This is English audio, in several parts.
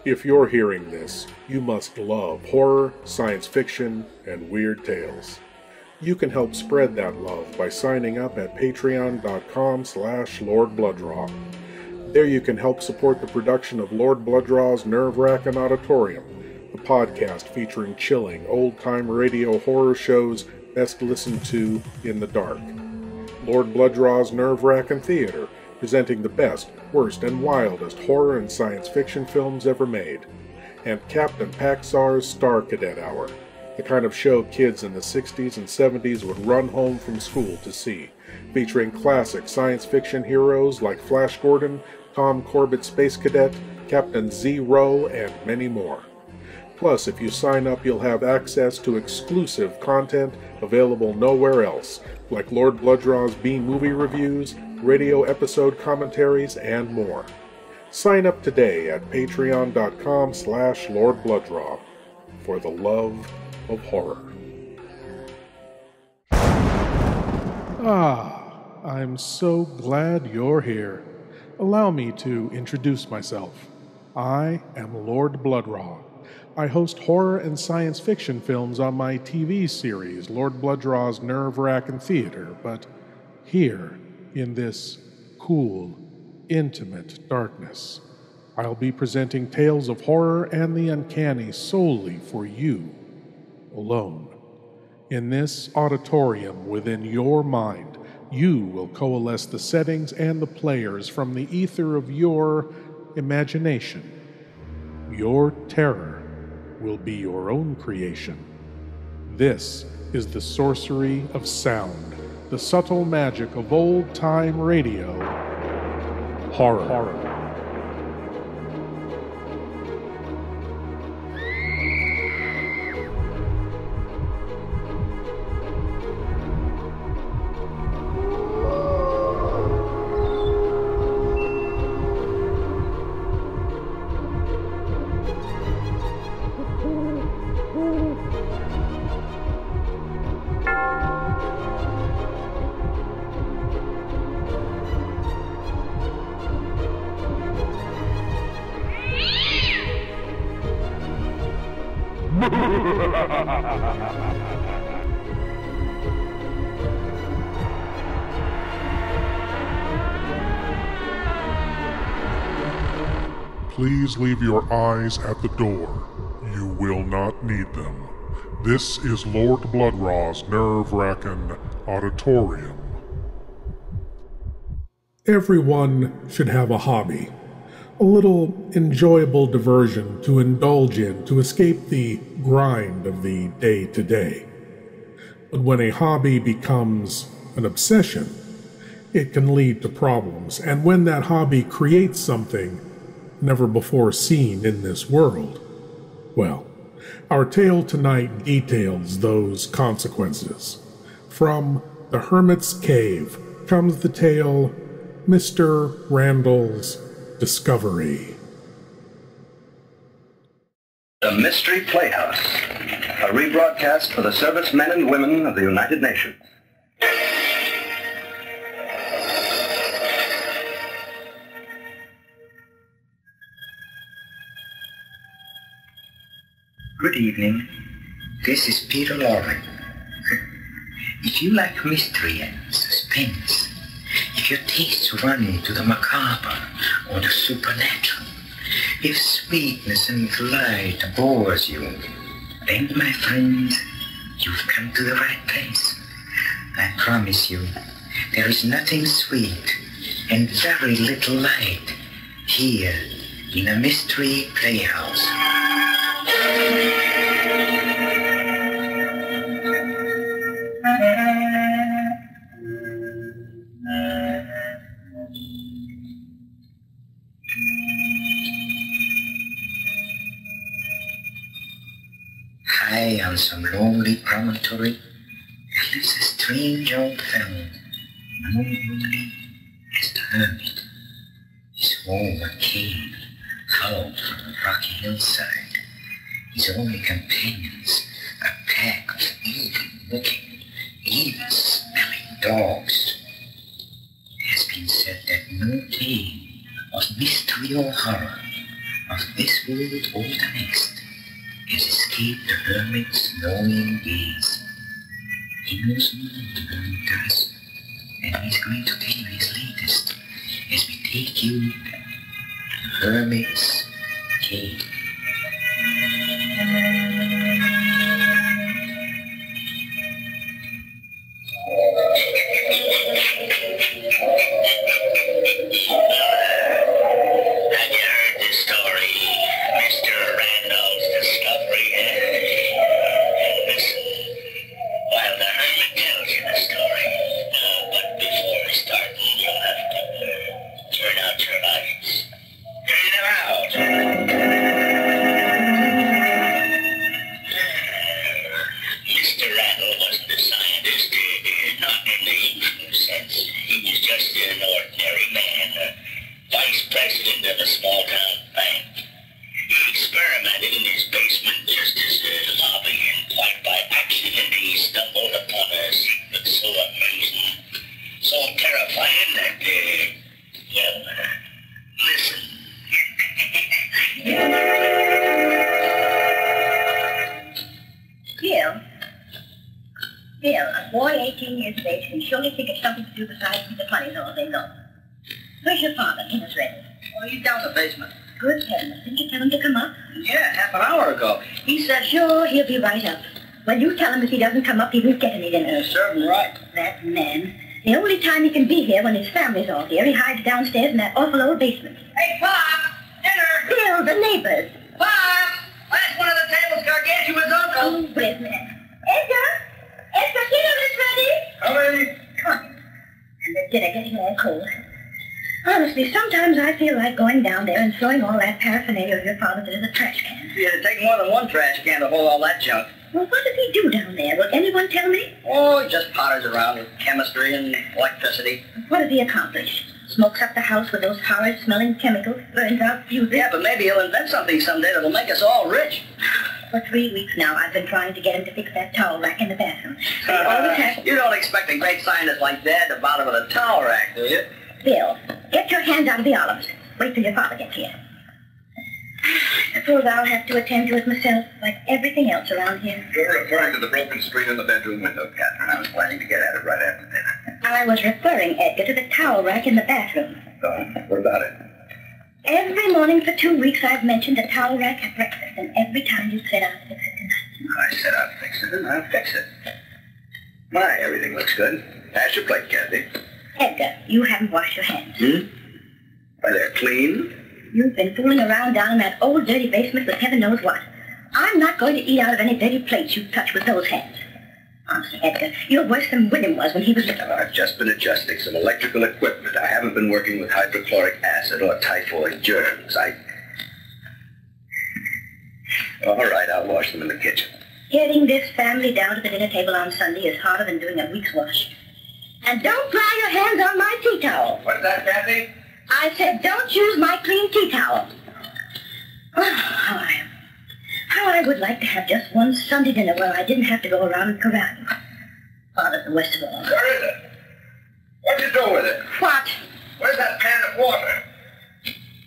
If you're hearing this, you must love horror, science fiction, and weird tales. You can help spread that love by signing up at patreon.com/Lord Blood-Rah. There you can help support the production of Lord Blood-Rah's Wrackin Auditorium, a podcast featuring chilling, old-time radio horror shows best listened to in the dark. Lord Blood-Rah's Wrackin Theater, presenting the best, worst, and wildest horror and science fiction films ever made. And Captain Paxar's Star Cadet Hour, the kind of show kids in the 60s and 70s would run home from school to see, featuring classic science fiction heroes like Flash Gordon, Tom Corbett Space Cadet, Captain Zero, and many more. Plus, if you sign up, you'll have access to exclusive content available nowhere else, like Lord Blood-Rah's B-movie reviews, radio episode commentaries, and more. Sign up today at patreon.com/Lord Blood-Rah for the love of horror. I'm so glad you're here. Allow me to introduce myself. I am Lord Blood-Rah. I host horror and science fiction films on my TV series, Lord Blood-Rah's Wrackin Theater, but here, in this cool, intimate darkness, I'll be presenting tales of horror and the uncanny solely for you, alone. In this auditorium within your mind, you will coalesce the settings and the players from the ether of your imagination. Your terror will be your own creation. This is the sorcery of sound, the subtle magic of old-time radio, horror. Please leave your eyes at the door. You will not need them. This is Lord Blood-Rah's Wrackin Auditorium. Everyone should have a hobby. A little enjoyable diversion to indulge in to escape the grind of the day-to-day. But when a hobby becomes an obsession, it can lead to problems, and when that hobby creates something never before seen in this world, well, our tale tonight details those consequences. From the Hermit's Cave comes the tale, Mr. Randall's Discovery. The Mystery Playhouse, a rebroadcast for the servicemen and women of the United Nations. Good evening. This is Peter Lorre. If you like mystery and suspense, if your tastes run to the macabre or the supernatural, if sweetness and light bores you, then, my friends, you've come to the right place. I promise you, there is nothing sweet and very little light here in a Mystery Playhouse. High on some lonely promontory lives a strange old fellow, known as the Hermit. His home a cave hollowed from a rocky hillside. His only companions a pack of evil-looking, evil-smelling dogs. It has been said that no tale of mystery or horror of this world or the next has escaped the Hermit's longing gaze. He knows more than the Hermit does, and he's going to tell you his latest as we take you to the Hermit's cave. Have you heard this story? Mr. Randall's discovery? Listen, while the Hermit tells you the story, but before we start, you'll have to turn out your lights. Turn them out. Mr. Randall wasn't a scientist, not in the usual sense. He was just an ordinary man, vice president of a small-town bank. He experimented in his basement just as a hobby, and quite by accident he stumbled upon a secret so amazing, so terrifying that, listen. Bill, a boy 18 years of age can surely think of something to do besides be the funnies all day long. Where's your father, Mrs. Randall? Well, he's down in the basement. Good heavens, didn't you tell him to come up? Yeah, half an hour ago. He said, Sure, he'll be right up. Well, you tell him if he doesn't come up, he won't get any dinner. serve him right. That man. The only time he can be here when his family's all here, he hides downstairs in that awful old basement. Hey, Pop! Dinner! Bill, the neighbors. Pop! Last one of the tables, Gargantua's uncle. Oh, wait a minute. Edgar! Edgar, dinner is ready! Hurry! Come on. And the dinner getting all cold. Honestly, sometimes I feel like going down there and throwing all that paraphernalia of your father's into the trash can. It'd take more than one trash can to hold all that junk. Well, what does he do down there? Will anyone tell me? Oh, he just potters around with chemistry and electricity. What does he accomplish? Smokes up the house with those horrid-smelling chemicals, burns out fuses. Yeah, but maybe he'll invent something someday that'll make us all rich. For 3 weeks now, I've been trying to get him to fix that towel rack in the bathroom. They always have... You don't expect a great scientist like Dad to bother with a towel rack, do you? Bill, get your hands out of the olives. Wait till your father gets here. I suppose I'll have to attend to it myself, like everything else around here. You're referring to the broken screen in the bedroom window, Catherine. I was planning to get at it right after dinner. I was referring, Edgar, to the towel rack in the bathroom. So, what about it? Every morning for 2 weeks I've mentioned the towel rack at breakfast, and every time you said I'll fix it tonight. I said I'd fix it, and I'll fix it. My, everything looks good. Pass your plate, Kathy. Edgar, you haven't washed your hands. Why, they're clean. You've been fooling around down in that old dirty basement with heaven knows what. I'm not going to eat out of any dirty plates you touch with those hands. Honestly, Edgar, you're worse than William was when he was little. I've just been adjusting some electrical equipment. I haven't been working with hydrochloric acid or typhoid germs. All right, I'll wash them in the kitchen. Getting this family down to the dinner table on Sunday is harder than doing a week's wash. And don't dry your hands on my tea towel. What's that, Kathy? I said don't use my clean tea towel. Oh, how I would like to have just one Sunday dinner where I didn't have to go around and corral you. Father's the worst of all. Where is it? What'd you do with it? What? Where's that pan of water?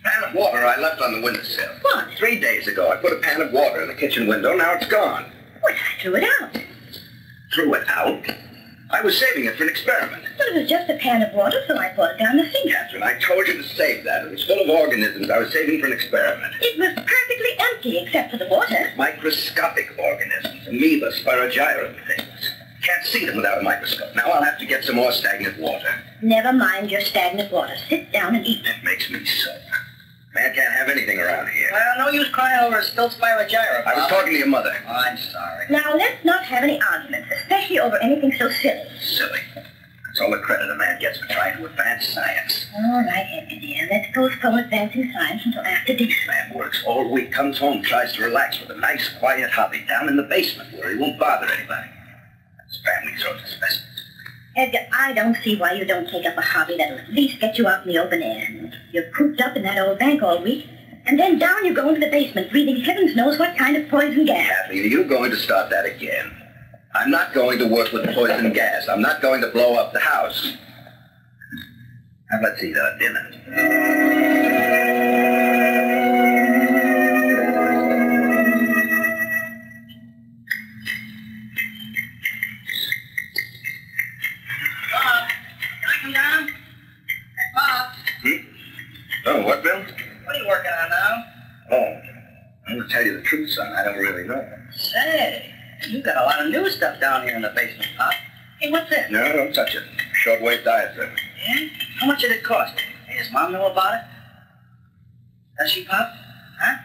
Pan of water I left on the windowsill. What? 3 days ago, I put a pan of water in the kitchen window. Now it's gone. Well, I threw it out. Threw it out? I was saving it for an experiment. But it was just a pan of water, so I poured it down the sink. Catherine, I told you to save that. It was full of organisms I was saving for an experiment. It was perfectly empty except for the water. Microscopic organisms, amoeba, spirogyra things. Can't see them without a microscope. Now I'll have to get some more stagnant water. Never mind your stagnant water. Sit down and eat. It makes me sick. Man can't have anything around here. Well, no use crying over a spilled spirogyra. I was talking to your mother. Oh, I'm sorry. Now, let's not have any arguments, especially over anything so silly. Silly. That's all the credit a man gets for trying to advance science. All right, Edgar, dear. Let's postpone advancing science until after dinner. Man works all week, comes home, tries to relax with a nice, quiet hobby down in the basement where he won't bother anybody. His family throws his best. Edgar, I don't see why you don't take up a hobby that'll at least get you out in the open air. You're cooped up in that old bank all week, and then down you go into the basement, breathing heavens knows what kind of poison gas. Kathleen, are you going to start that again? I'm not going to work with poison gas. I'm not going to blow up the house. Now let's eat our dinner. What are you working on now? Oh, I'm going to tell you the truth, son. I don't really know. Say, you got a lot of new stuff down here in the basement, Pop. Hey, what's this? No, don't touch it. Shortwave diaphragm. Yeah? How much did it cost? Hey, does Mom know about it? Does she, Pop? Huh?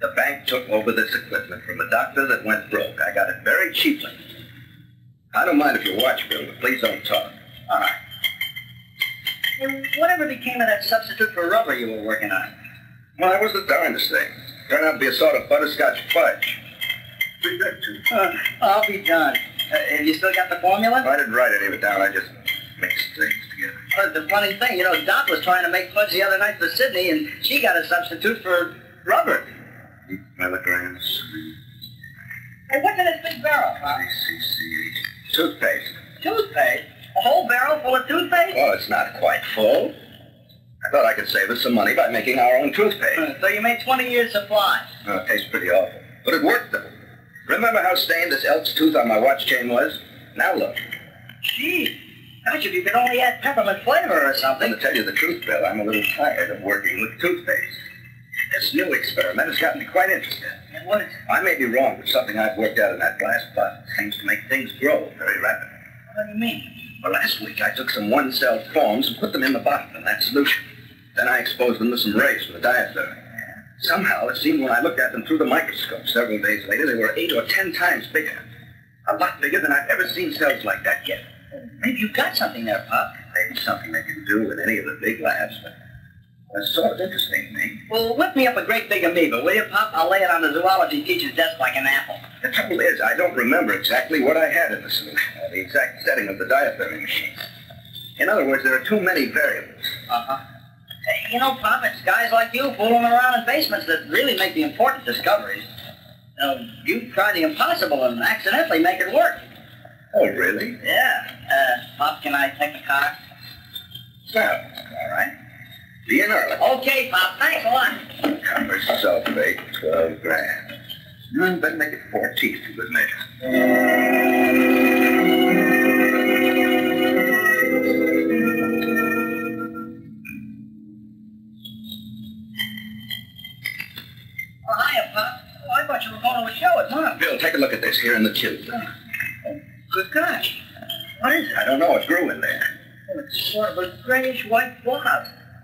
The bank took over this equipment from a doctor that went broke. I got it very cheaply. I don't mind if you watch, Bill, but please don't talk. All right. Hey, whatever became of that substitute for rubber you were working on? Well, that was the darndest thing. Turned out to be a sort of butterscotch fudge. Pretty good, too. I'll be darned. Have you still got the formula? I didn't write any of it down. I just mixed things together. The funny thing, Doc was trying to make fudge the other night for Sydney, and she got a substitute for rubber. Milligrams. Hey, what's in this big barrel, Pop? ICCH. Toothpaste. Toothpaste? A whole barrel full of toothpaste? Well, it's not quite full. I thought I could save us some money by making our own toothpaste. So you made 20 years' supply? Oh, it tastes pretty awful. But it worked, though. Remember how stained this elk's tooth on my watch chain was? Now look. Gee, I bet if you could only add peppermint flavor or something. To tell you the truth, Bill, I'm a little tired of working with toothpaste. This new experiment has gotten me quite interested. And what is it? I may be wrong, but something I've worked out in that glass bottle seems to make things grow very rapidly. What do you mean? Well, last week I took some one-cell forms and put them in the bottle in that solution. Then I exposed them to some rays from the diaphragm. Somehow, it seemed when I looked at them through the microscope several days later, they were 8 or 10 times bigger. A lot bigger than I've ever seen cells like that yet. Maybe you've got something there, Pop. Maybe something they can do in any of the big labs, but that's sort of interesting to me. Well, whip me up a great big amoeba, will you, Pop? I'll lay it on the zoology teacher's desk like an apple. The trouble is, I don't remember exactly what I had in the solution, or the exact setting of the diaphragm machine. In other words, there are too many variables. Uh-huh. Hey, Pop, it's guys like you fooling around in basements that really make the important discoveries. You try the impossible and accidentally make it work. Oh, really? Yeah. Pop, can I take the car? Well, all right. Be in early. Okay, Pop, thanks a lot. Copper sulfate, 12 grams. No, better make it 14 for good measure. Oh, hiya, Pop. Oh, I thought you were going to a show at Mom. Bill, take a look at this here in the tube. Oh, good gosh. What is it? I don't know. It grew in there. Oh, it's sort of a grayish-white blob.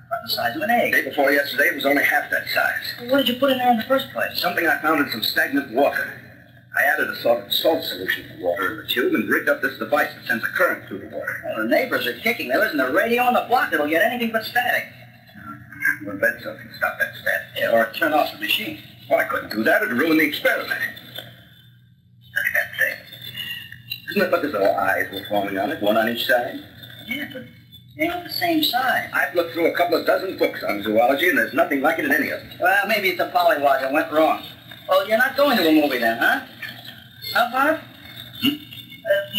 About the size of an egg. The day before yesterday, it was only half that size. Well, what did you put in there in the first place? Something I found in some stagnant water. I added a sort of salt solution to water in the tube and rigged up this device that sends a current through the water. Well, the neighbors are kicking. There isn't a radio on the block that'll get anything but static. We'll bet something to stop that static. Yeah, or turn off the machine. Well, I couldn't do that. It'd ruin the experiment. Look at that thing. Doesn't it look as though eyes were forming on it, one on each side? Yeah, but they ain't the same size. I've looked through a couple of dozen books on zoology, and there's nothing like it in any of them. Well, maybe it's a polywog that went wrong. Well, you're not going to a movie then, huh? How far?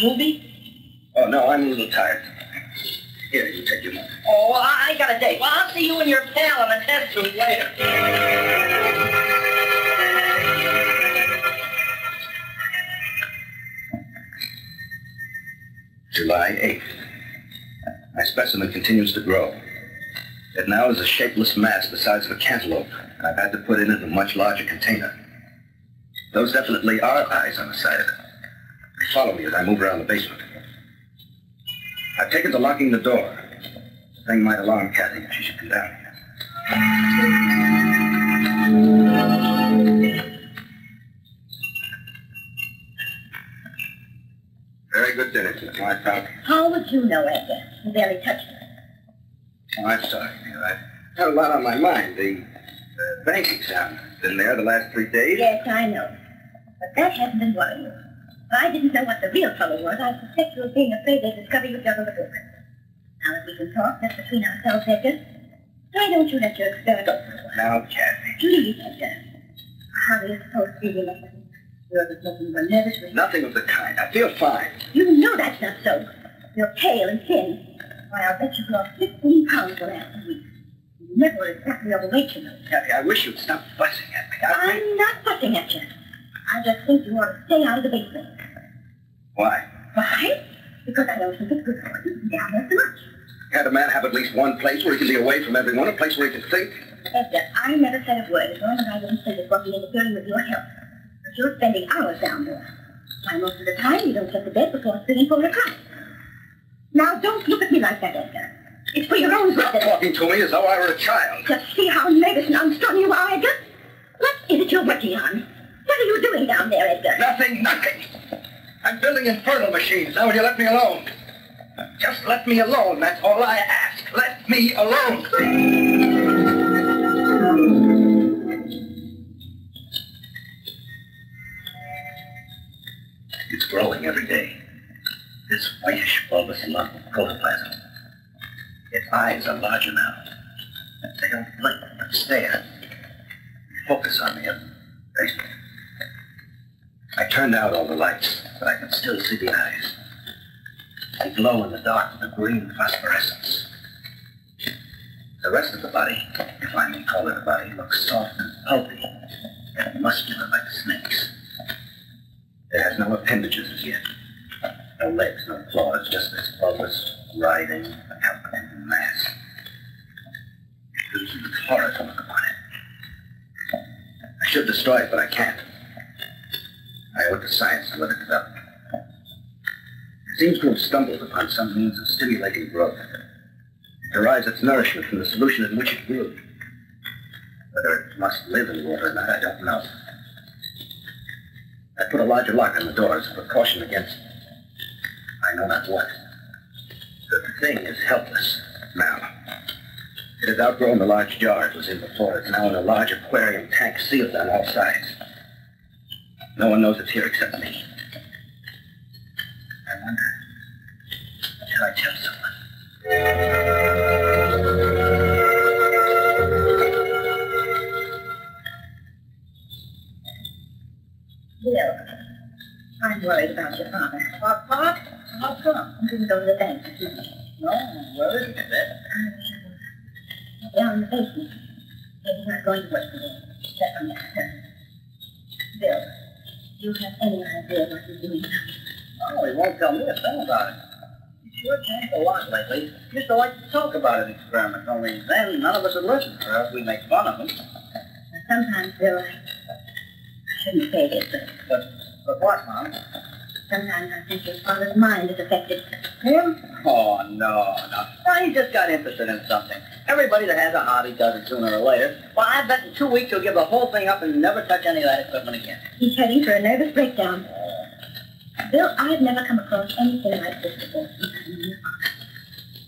Movie? Oh, no, I'm a little tired. Here, you take your money. Oh, well, I got a date. Well, I'll see you and your pal on the test tube later. July 8th. My specimen continues to grow. It now is a shapeless mass the size of a cantaloupe, and I've had to put it in a much larger container. Those definitely are eyes on the side of it. They follow me as I move around the basement. I've taken to locking the door. The thing might alarm Kathy if she should come down here. Very good dinner tonight, my pal. How would you know, Edgar? You barely touched it. Oh, I'm sorry, dear. I've had a lot on my mind. The bank exam has been there the last 3 days. Yes, I know. But that hasn't been worrying you. If I didn't know what the real trouble was, I'd suspect you of being afraid they'd discover you juggled the book. Now that we can talk just between ourselves, Edgar, why don't you let your experiment go for a while? Now, Kathy. Please, Edgar. How do you suppose feeling like that? You're just looking for nervous. Nothing of the kind. I feel fine. You know that's not so. You're pale and thin. Why, I'll bet you've lost 15 pounds the last 2 weeks. You never were exactly overweight, you know. Kathy, I wish you'd stop fussing at me. I'm not fussing at you. I just think you ought to stay out of the basement. Why? Why? Because I don't think it's good for you to be down there so much. Can't a man have at least one place where he can be away from everyone, a place where he can think? Edgar, I never said a word as long as I didn't think it would be interfering with your health. But you're spending hours down there. Why, most of the time you don't get to bed before 3 and 4 o'clock. Now, don't look at me like that, Edgar. It's for your own good. Stop talking to me as though I were a child. Just see how nervous and unstrung you are, Edgar. What is it you're working on? What are you doing down there, Edgar? Nothing. I'm building infernal machines. Now will you let me alone? Just let me alone. That's all I ask. Let me alone. It's growing every day. This whitish bulbous lump of protoplasm. Its eyes are larger now. They don't blink, but stare. Focus on me. I turned out all the lights, but I can still see the eyes. They glow in the dark with a green phosphorescence. The rest of the body, if I may call it a body, looks soft and pulpy and muscular like snakes. It has no appendages as yet. No legs, no claws, just this bulbous, writhing, palpitating mass. It oozes with horror to look upon it. I should destroy it, but I can't. I owe it to science to let it develop. It seems to have stumbled upon some means of stimulating growth. It derives its nourishment from the solution in which it grew. Whether it must live in water or not, I don't know. I put a larger lock on the door as a precaution against I know not what. The thing is helpless now. It has outgrown the large jar it was in before. It's now in a large aquarium tank sealed on all sides. No one knows it's here except me. I wonder, should I tell someone? Bill, I'm worried about your father. What? How come? I'm going to go to the bank this evening. No, where is it? Down in the basement. He's not going to work today. Except from there. Bill, do you have any idea what he's doing now? Oh, he won't tell me a thing about it. He sure changed a lot lately. He used to like to talk about his experiments, only then none of us would listen, or else we'd make fun of him. Sometimes, Bill, I shouldn't say this, But what, Mom? sometimes I think your father's mind is affected. Him? Oh, no. He just got interested in something. Everybody that has a hobby does it sooner or later. Well, I bet in 2 weeks he'll give the whole thing up and never touch any of that equipment again. He's heading for a nervous breakdown. Bill, I've never come across anything like this before.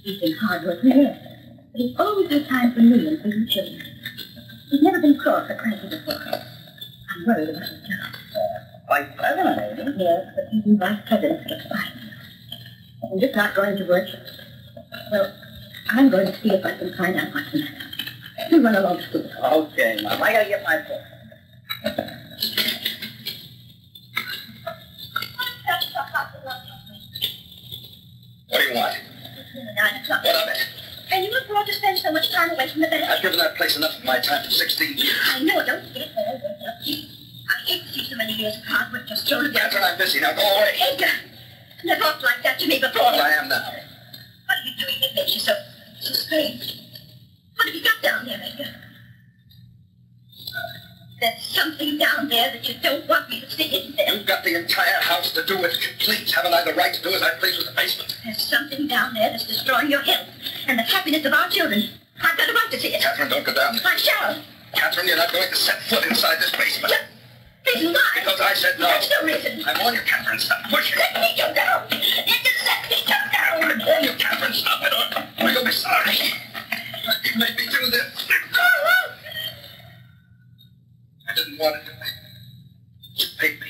He's been hard-working, yes, but he's always had time for me and for you children. He's never been cross or cranky before. I'm worried about his job. Vice president, ain't he? Yes, but even vice presidents get fired. I'm just not going to work. Well, I'm going to see if I can find out what's the matter. You run along to school. Okay, Mom. I gotta get my book. What do you want? 9 o'clock. What of it? And you afford to spend so much time away from the bed? I've given that place enough of my time for 16 years. I know, don't get there. I hate to see so many years of hard work just thrown together. Catherine, I'm busy. Now go away. Edgar, never talked like that to me before. I am now. What are you doing that makes you so strange? What have you got down there, Edgar? There's something down there that you don't want me to see, isn't there? You've got the entire house to do with complete. Haven't I the right to do as I please with the basement? There's something down there that's destroying your health and the happiness of our children. I've got a right to see it. Catherine, don't go down. I shall. Catherine, you're not going to set foot inside this basement. Reason why? Because I said no. That's no reason. I warn you, Catherine, stop pushing. Let me go down. Let me go down. I warn you, Catherine, stop it or you'll be sorry. You made me do this. I didn't want it. You paid me.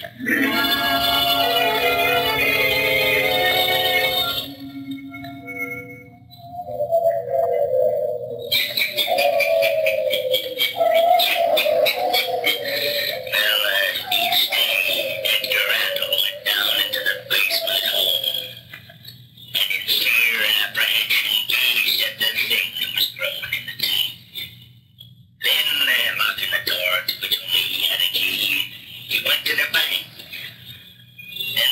Edgar Randall went down into the basement home, and in sheer apprehension gazed at the thing that was growing in the tank. Then, locking the door to which only he had a key, he went to the bank. Then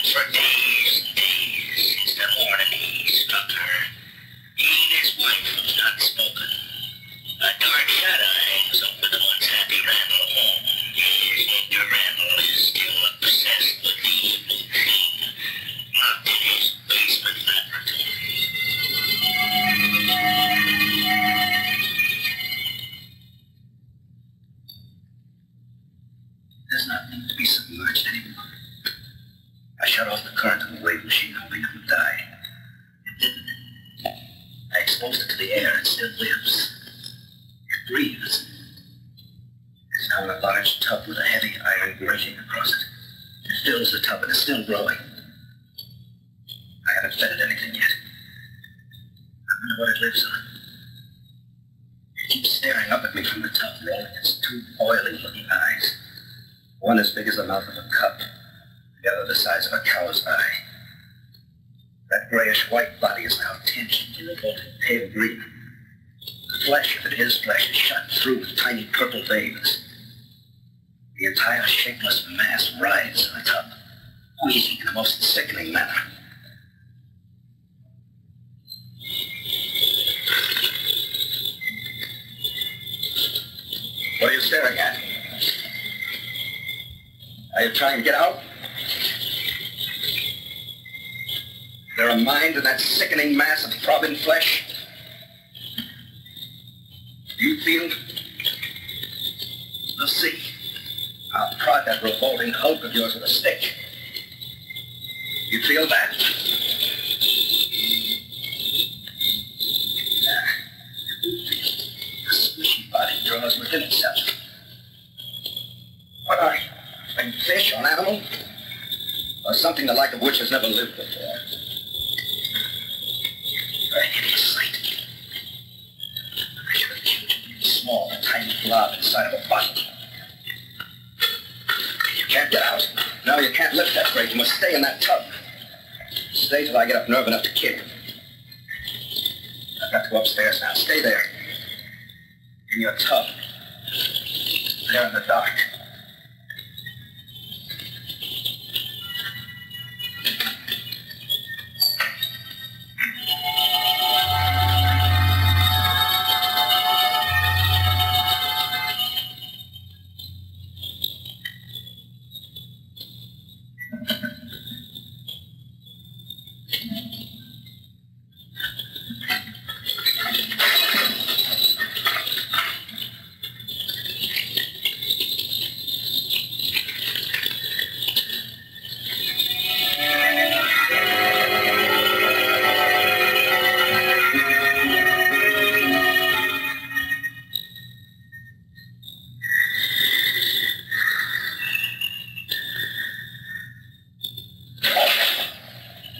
to be submerged anymore. I shut off the current of the wave machine hoping it would die. It didn't. I exposed it to the air. It still lives. It breathes. It's now in a large tub with a heavy iron grating across it. It fills the tub and is still growing. I haven't fed it anything yet. I wonder what it lives on. It keeps staring up at me from the tub, rolling its two oily-looking eyes. One as big as the mouth of a cup, the other the size of a cow's eye. That grayish-white body is now tinged in revolting pale green. The flesh, if it is flesh, is shot through with tiny purple veins. The entire shapeless mass writhes in the tub, wheezing in the most sickening manner. What are you staring at? Are you trying to get out? Is there a mind in that sickening mass of throbbing flesh? Do you feel? Let's see. I'll prod that revolting hulk of yours with a stick. You feel that? The squishy body draws within itself. What are you? A fish or an animal? Or something the like of which has never lived before? You're a hideous sight. I should have killed you. Small, a tiny blob inside of a bottle. You can't get out. No, you can't lift that crate. You must stay in that tub. Stay till I get up nerve enough to kill you. I've got to go upstairs now. Stay there. In your tub. There in the dark.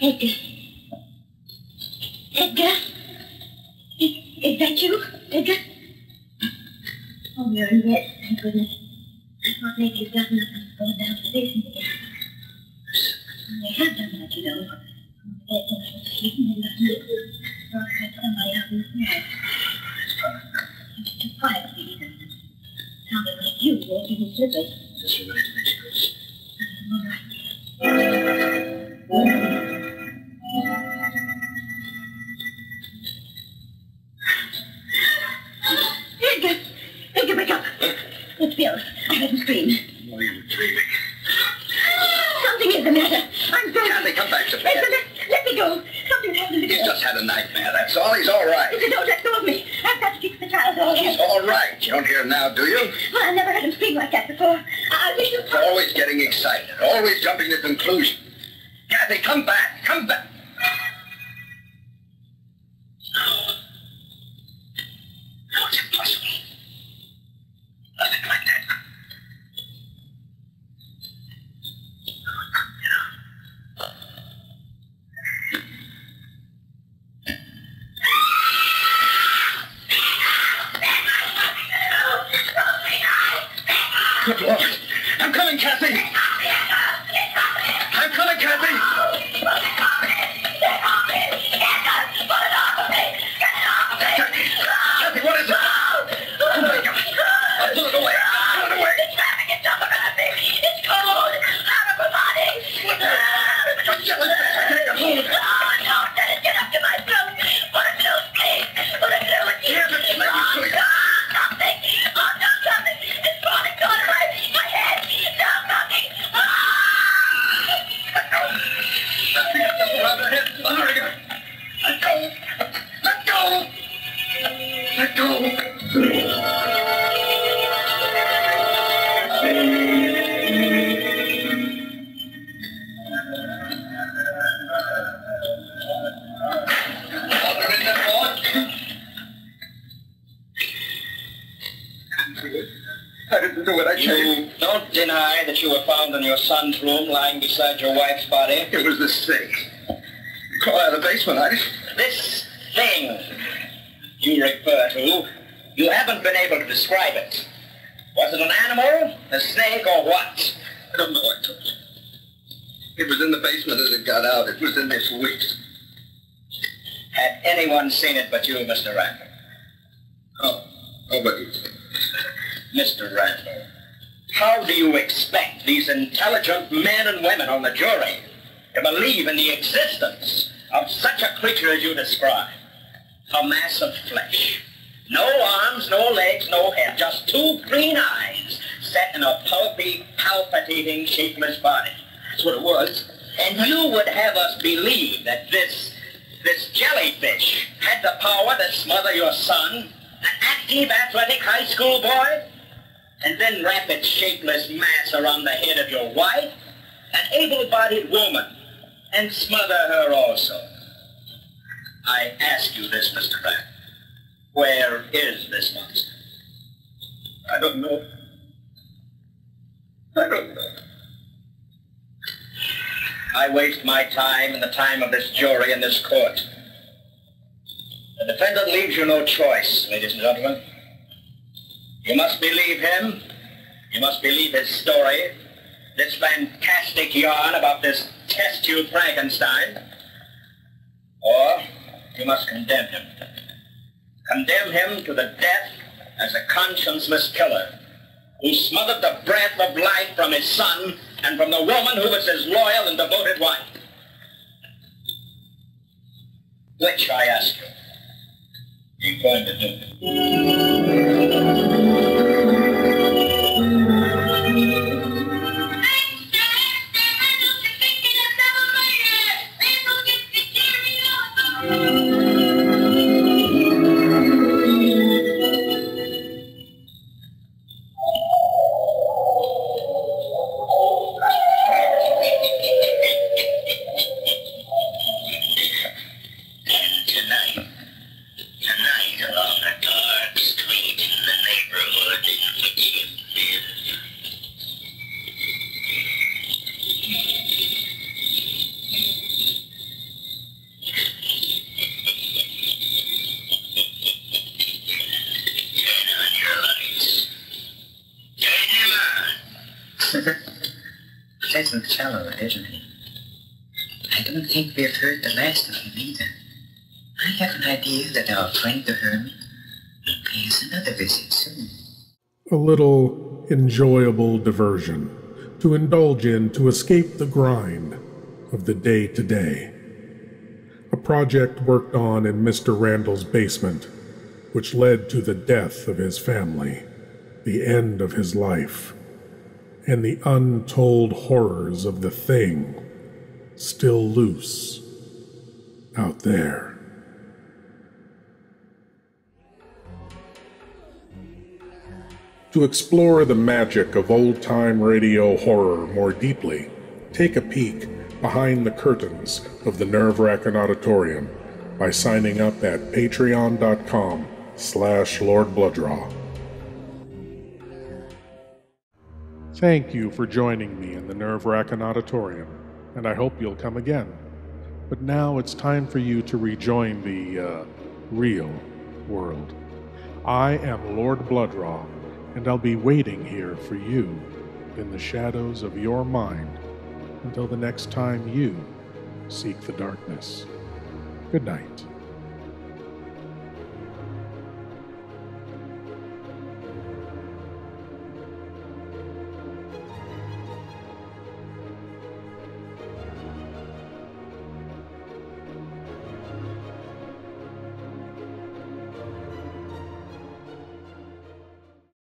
Edgar? Edgar? Is that you, Edgar? Oh, you're in bed, thank goodness. I thought maybe you'd gotten up and gone downstairs again. They have done that, you know. The bed was sleeping and left me. So I had somebody out in the stairs. It's too quiet for you, even. Sounded like you walking in slippers. Just a minute. All right. Edgar, wake up. It's Bill. I heard him scream. What are you dreaming? Something is the matter. I'm going. Candy, come back to bed. Let me go. Something's happened to He's Bill. just had a nightmare, that's all. He's all right. If you don't let go of me, I've got to keep the child all He's right. all right. You don't hear him now, do you? Well, I never heard him scream like that before. I wish you... Always getting excited. Always jumping to conclusions. Kathy, come back. Come back. No, it's impossible. Nothing like that. Good Lord. I'm coming, Kathy. I'm coming, Kathy. Kathy, what is it? Oh, my God. I'll pull it away. Pull it away. It's cold. Out of my body. Don't yell at me. Take a hold of it. Don't let it get up to my throat. Put it through, please. Put it through with you. Here's it. Let me show you. Something. Oh, no, something. It's falling down my head. No, nothing. Let go. Let me get this around the head. There we go. Let go. Let go. Let go. do it. I tell you. You don't deny that you were found in your son's room lying beside your wife's body? It was this thing. Crawl out of the basement. This thing you refer to, you haven't been able to describe it. Was it an animal, a snake, or what? I don't know. I told you. It was in the basement as it got out. It was in there for weeks. Had anyone seen it but you, Mr. Randall? Oh, nobody. Mr. Randall, how do you expect these intelligent men and women on the jury to believe in the existence of such a creature as you describe? A mass of flesh. No arms, no legs, no head. Just two green eyes set in a pulpy, palpitating, shapeless body. That's what it was. And you would have us believe that this jellyfish had the power to smother your son, an active, athletic high school boy, and then wrap its shapeless mass around the head of your wife, an able-bodied woman, and smother her also. I ask you this, Mr. Randall. Where is this monster? I don't know. I don't know. I waste my time and the time of this jury in this court. The defendant leaves you no choice, ladies and gentlemen. You must believe him. You must believe his story, this fantastic yarn about this test tube Frankenstein. Or you must condemn him. Condemn him to the death as a conscienceless killer who smothered the breath of life from his son and from the woman who was his loyal and devoted wife. Which, I ask you, are you going to Pleasant fellow, isn't he? I don't think we've heard the last of him either. I have an idea that our friend the Hermit will pay us another visit soon. A little enjoyable diversion to indulge in to escape the grind of the day-to-day. A project worked on in Mr. Randall's basement, which led to the death of his family, the end of his life, and the untold horrors of the thing still loose out there. To explore the magic of old-time radio horror more deeply, take a peek behind the curtains of the Nerve-Wrackin Auditorium by signing up at patreon.com/Lord Blood-Rah. Thank you for joining me in the Nerve-Wrackin Auditorium, and I hope you'll come again. But now it's time for you to rejoin the, real world. I am Lord Blood-Rah, and I'll be waiting here for you in the shadows of your mind until the next time you seek the darkness. Good night.